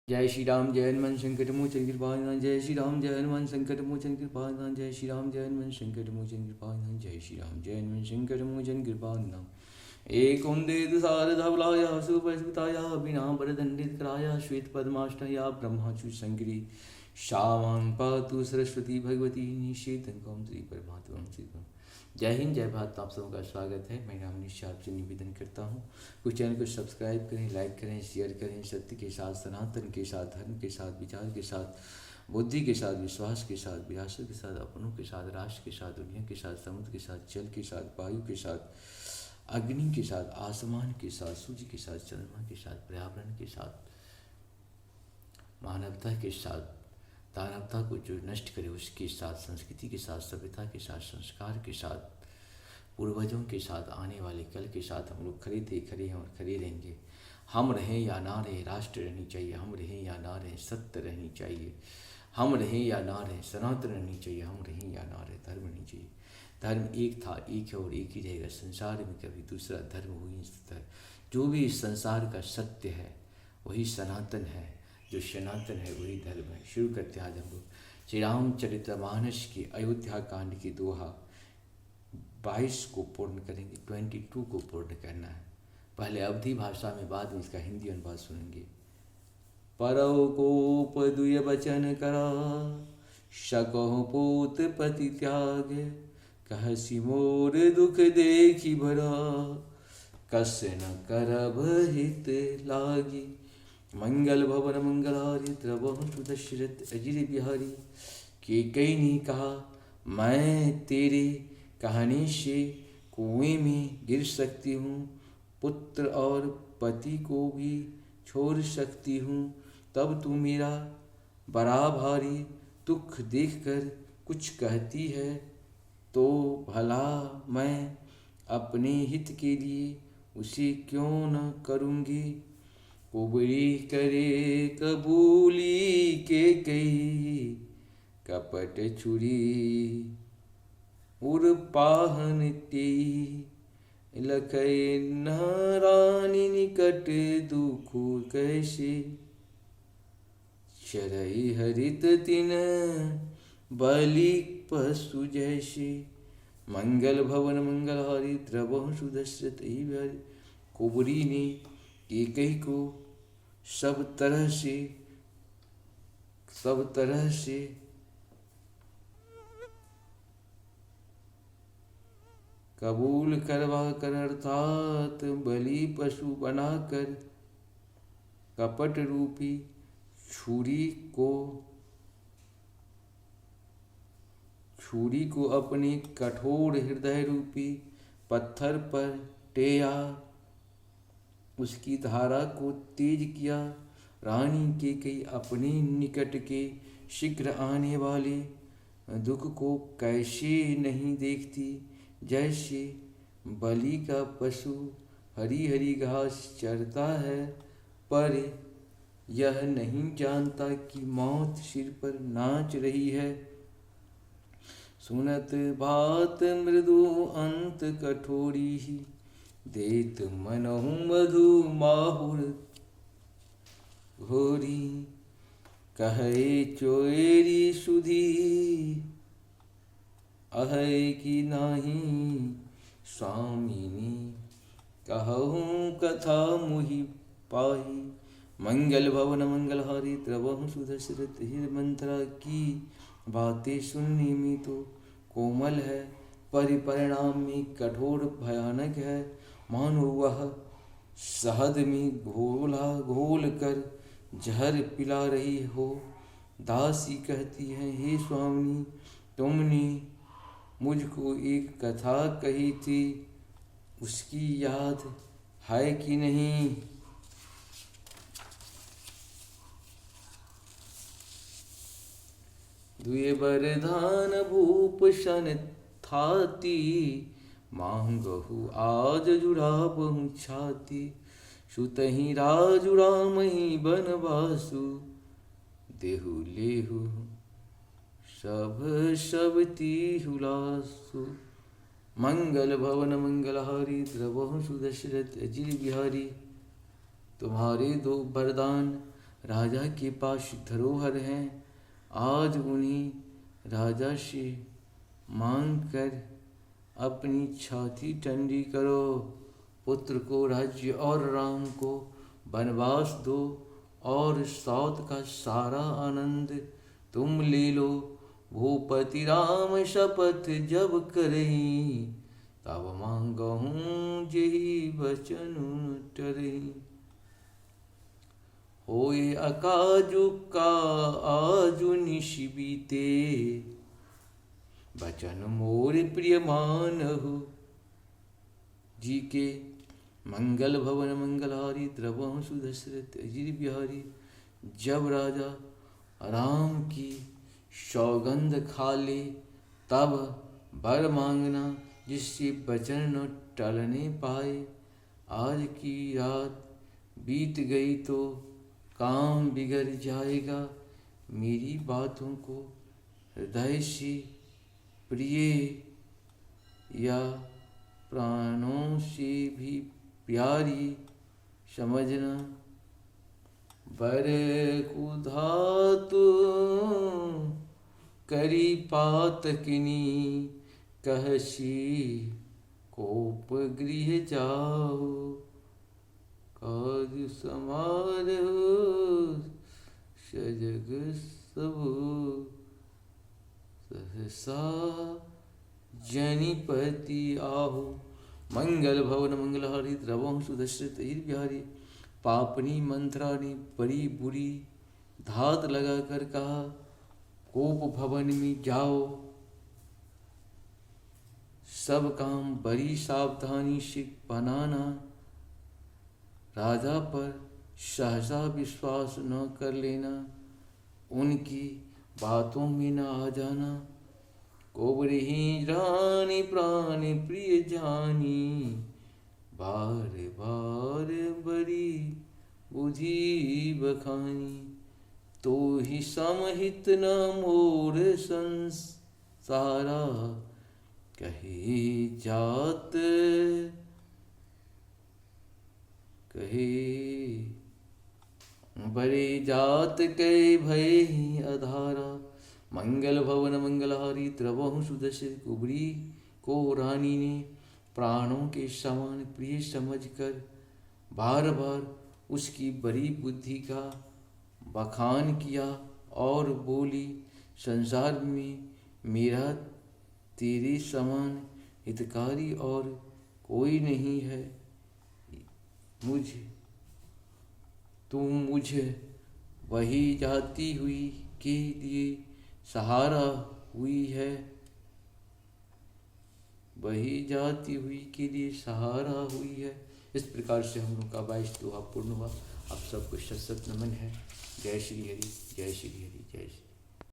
जय श्री राम जय हनुमान शंकर मोचन कृपानिधान। जय श्री राम जय हनुमान शंकर मोचन कृपानिधान। जय श्री राम जय हनुमान शंकर मोचन कृपानिधान। जय श्री राम जय हनुमान शंकर मोचन कृपानिधान। एक ओंदेतु शारदाबलाया सुपस्मिताया बिना वरदंडितकराया श्वेत पद्माष्टया ब्रह्माचु शंकरी शावां पातु सरस्वती भगवती निषेधं कौंत्री परमात्मा श्रीपम। जय हिंद जय भारत। आप सबका स्वागत है। मैं नाम निश्चय आपसे निवेदन करता हूँ कुछ चैनल को सब्सक्राइब करें, लाइक करें, शेयर करें। सत्य के साथ, सनातन के साथ, धर्म के साथ, विचार के साथ, बुद्धि के साथ, विश्वास के साथ, विरासत के साथ, अपनों के साथ, राष्ट्र के साथ, दुनिया के साथ, समुद्र के साथ, जल के साथ, वायु के साथ, अग्नि के साथ, आसमान के साथ, सूर्य के साथ, चंद्रमा के साथ, पर्यावरण के साथ, मानवता के साथ, दानवता को जो नष्ट करे उसके साथ, संस्कृति के साथ, सभ्यता के साथ, संस्कार के साथ, पूर्वजों के साथ, आने वाले कल के साथ हम लोग खड़े थे, खड़े हैं और खड़े रहेंगे। हम रहें या ना रहें, राष्ट्र रहनी चाहिए। हम रहें या ना रहें, सत्य रहनी चाहिए। हम रहें या ना रहें, सनातन रहनी चाहिए। हम रहें या ना रहें, धर्म रहनी चाहिए। धर्म एक था, एक है और एक ही रहेगा। संसार में कभी दूसरा धर्म हो ही नहीं सकता। जो भी इस संसार का सत्य है वही सनातन है, जो सनातन है वही धर्म है। शुरू करते हैं आज हम लोग श्री रामचरितमानस की अयोध्या कांड की दोहा 22 को पूर्ण करेंगे, 22 को पूर्ण करना है। पहले अवधी भाषा में, बाद में इसका हिंदी अनुवाद सुनेंगे। परौ कोप दुय वचन करा, शकहु पूत पति त्याग, कहसि मोर दुख देखी भरा, कस न करब हित लागी। मंगल भवन मंगलारि द्रवहु सुदशरथ अजिर बिहारी। कैकेयी ने कहा, मैं तेरे कहने से कुएं में गिर सकती हूँ, पुत्र और पति को भी छोड़ सकती हूँ, तब तू मेरा बड़ा भारी दुख देखकर कुछ कहती है, तो भला मैं अपने हित के लिए उसे क्यों न करूँगी। कुबड़ी करे कबूली कैकेयी, कपट छुरी उर पाहन तेई। लखै नारानी निकट दुख कैसे, चरई हरित तिन बलि पशु जैसे। मंगल भवन मंगलहारी द्रवहु सुदशरथ बिहारी। कुबरी ने कैकेयी को सब तरह से कबूल करवा कर, अर्थात बलि पशु बनाकर कपट रूपी छुरी को अपने कठोर हृदय रूपी पत्थर पर टेया, उसकी धारा को तेज किया। रानी कैकेयी अपने निकट के शीघ्र आने वाले दुख को कैसे नहीं देखती। जैसे बलि का पशु हरी हरी घास चरता है, पर यह नहीं जानता कि मौत सिर पर नाच रही है। सुनत बात मृदु अंत कठोरी ही, देत मनहु मधु माहुर घोरी। कहे चोरी सुधी अहै की नाही, स्वामिनी कहूँ कथा मुहि पाही। मंगल भवन मंगलहारी द्रवहु सुदशरथ मंत्रा की बातें सुनने में तो कोमल है, परिणाम में कठोर भयानक है। मानो वह शहद में घोल कर जहर पिला रही हो। दासी कहती है, हे स्वामी, तुमने मुझको एक कथा कही थी, उसकी याद है कि नहीं। दुए बरधान भूप सन थाती, मांगहु आज जुड़ाबहु छाती। सुतहि राजु रामहि बनवासु, देहु लेहु सब तिहुलासु। मंगल भवन मंगलहारी द्रवहु सुदशरथ अजिर बिहारी। तुम्हारे दो वरदान राजा के पास धरोहर हैं, आज उन्हीं राजा से मांग कर अपनी छाती ठंडी करो। पुत्र को राज्य और राम को वनवास दो, और साथ का सारा आनंद तुम ले लो। भूपति राम शपथ जब करही, तब मांगहूँ जेहि बचन टरही। होए अकाजु का आजु निश बीते, बचन मोर प्रिय मानहु। जी के मंगल भवन मंगलहारी, द्रवहु सुदशरथ अजिर बिहारी। जब राजा राम की सौगंध खा ले, तब वर मांगना जिससे वचन न टलने पाए। आज की रात बीत गई तो काम बिगड़ जाएगा, मेरी बातों को हृदय से प्रिय या प्राणों से भी प्यारी समझना। बर कुधातु करी पातकिनी, कहसी कोप गृह जाओ। काज समारोह सजग सब, सहसा जनिपति आहो। मंगल भवन मंगलहारी, द्रवहु सुदशरथ अजिर बिहारी। पापनी मंत्रा ने बड़ी बुरी धात लगाकर कहा, कोप भवन में जाओ। सब काम बड़ी सावधानी से बनाना। राजा पर सहसा विश्वास न कर लेना, उनकी बातों में न आ जाना। कोबरही रानी प्राण प्रिय जानी, बार बार बड़ी बुझी बखानी। तो ही समहित न मोर संसारा, कहे जात कहे बड़े जात कहे भय ही अधारा। मंगल भवन मंगलहारी, द्रवहु सुदशरथ। कुबरी को रानी ने प्राणों के समान प्रिय समझकर बार बार उसकी बड़ी बुद्धि का बखान किया और बोली, संसार में मेरा तेरे समान हितकारी और कोई नहीं है। मुझे वही जाती हुई के लिए सहारा हुई है, वही जाती हुई के लिए सहारा हुई है। इस प्रकार से हम लोग का 22 दोहा पूर्ण हुआ। आप सबको सत नमन है। जय श्री हरि, जय श्री हरि, जय श्री।